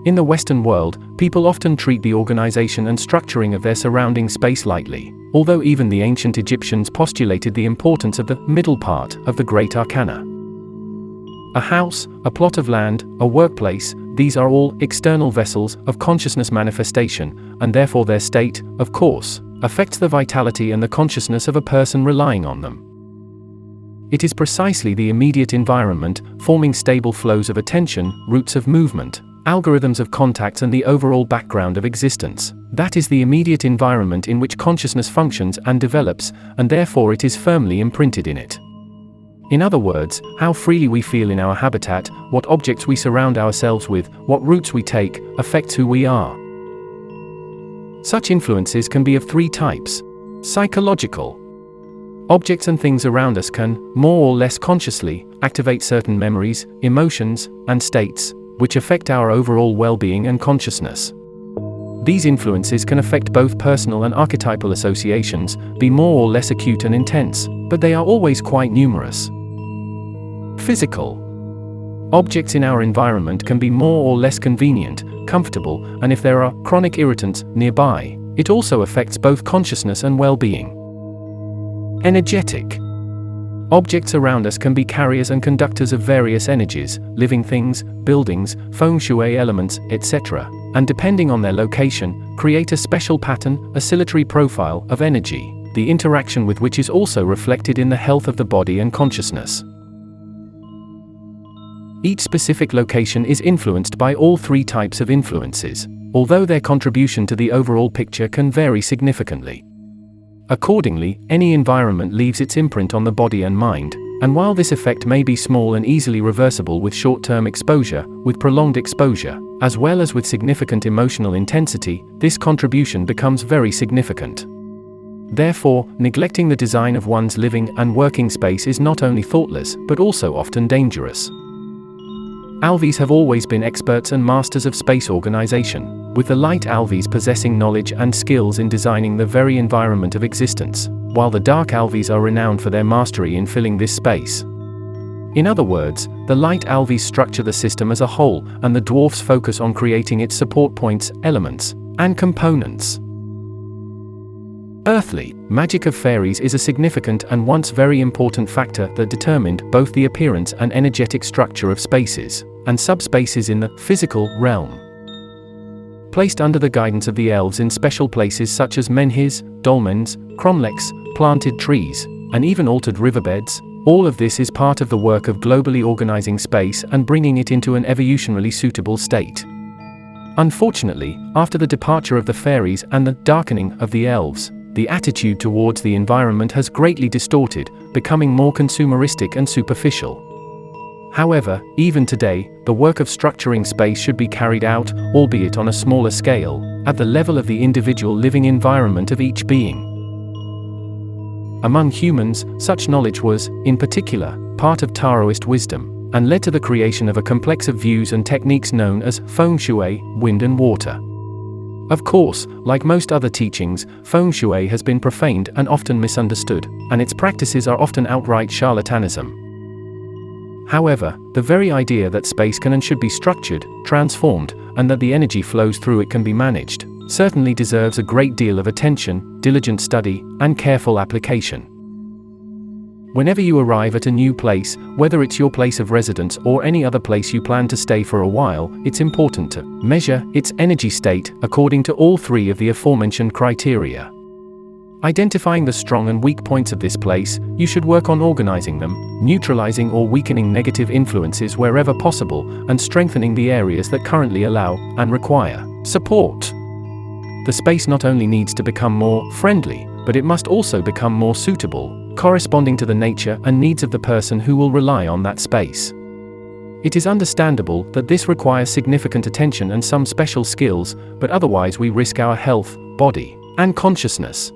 In the Western world, people often treat the organization and structuring of their surrounding space lightly, although even the ancient Egyptians postulated the importance of the middle part of the great arcana. A house, a plot of land, a workplace, these are all external vessels of consciousness manifestation, and therefore their state, of course, affects the vitality and the consciousness of a person relying on them. It is precisely the immediate environment, forming stable flows of attention, routes of movement, algorithms of contacts and the overall background of existence. That is the immediate environment in which consciousness functions and develops, and therefore it is firmly imprinted in it. In other words, how freely we feel in our habitat, what objects we surround ourselves with, what routes we take, affects who we are. Such influences can be of three types. Psychological. Objects and things around us can, more or less consciously, activate certain memories, emotions, and states, which affect our overall well-being and consciousness. These influences can affect both personal and archetypal associations, be more or less acute and intense, but they are always quite numerous. Physical. Objects in our environment can be more or less convenient, comfortable, and if there are chronic irritants nearby, it also affects both consciousness and well-being. Energetic. Objects around us can be carriers and conductors of various energies, living things, buildings, feng shui elements, etc., and depending on their location, create a special pattern, oscillatory profile of energy, the interaction with which is also reflected in the health of the body and consciousness. Each specific location is influenced by all three types of influences, although their contribution to the overall picture can vary significantly. Accordingly, any environment leaves its imprint on the body and mind, and while this effect may be small and easily reversible with short-term exposure, with prolonged exposure, as well as with significant emotional intensity, this contribution becomes very significant. Therefore, neglecting the design of one's living and working space is not only thoughtless, but also often dangerous. Elves have always been experts and masters of space organization, with the light Elves possessing knowledge and skills in designing the very environment of existence, while the dark Elves are renowned for their mastery in filling this space. In other words, the light Elves structure the system as a whole, and the dwarfs focus on creating its support points, elements, and components. Earthly magic of fairies is a significant and once very important factor that determined both the appearance and energetic structure of spaces and subspaces in the physical realm. Placed under the guidance of the elves in special places such as menhirs, dolmens, cromlechs, planted trees, and even altered riverbeds, all of this is part of the work of globally organizing space and bringing it into an evolutionarily suitable state. Unfortunately, after the departure of the fairies and the darkening of the elves, the attitude towards the environment has greatly distorted, becoming more consumeristic and superficial. However, even today, the work of structuring space should be carried out, albeit on a smaller scale, at the level of the individual living environment of each being. Among humans, such knowledge was, in particular, part of Taoist wisdom, and led to the creation of a complex of views and techniques known as feng shui, wind and water. Of course, like most other teachings, feng shui has been profaned and often misunderstood, and its practices are often outright charlatanism. However, the very idea that space can and should be structured, transformed, and that the energy flows through it can be managed, certainly deserves a great deal of attention, diligent study, and careful application. Whenever you arrive at a new place, whether it's your place of residence or any other place you plan to stay for a while, it's important to measure its energy state according to all three of the aforementioned criteria. Identifying the strong and weak points of this place, you should work on organizing them, neutralizing or weakening negative influences wherever possible, and strengthening the areas that currently allow and require support. The space not only needs to become more friendly, but it must also become more suitable, corresponding to the nature and needs of the person who will rely on that space. It is understandable that this requires significant attention and some special skills, but otherwise we risk our health, body, and consciousness.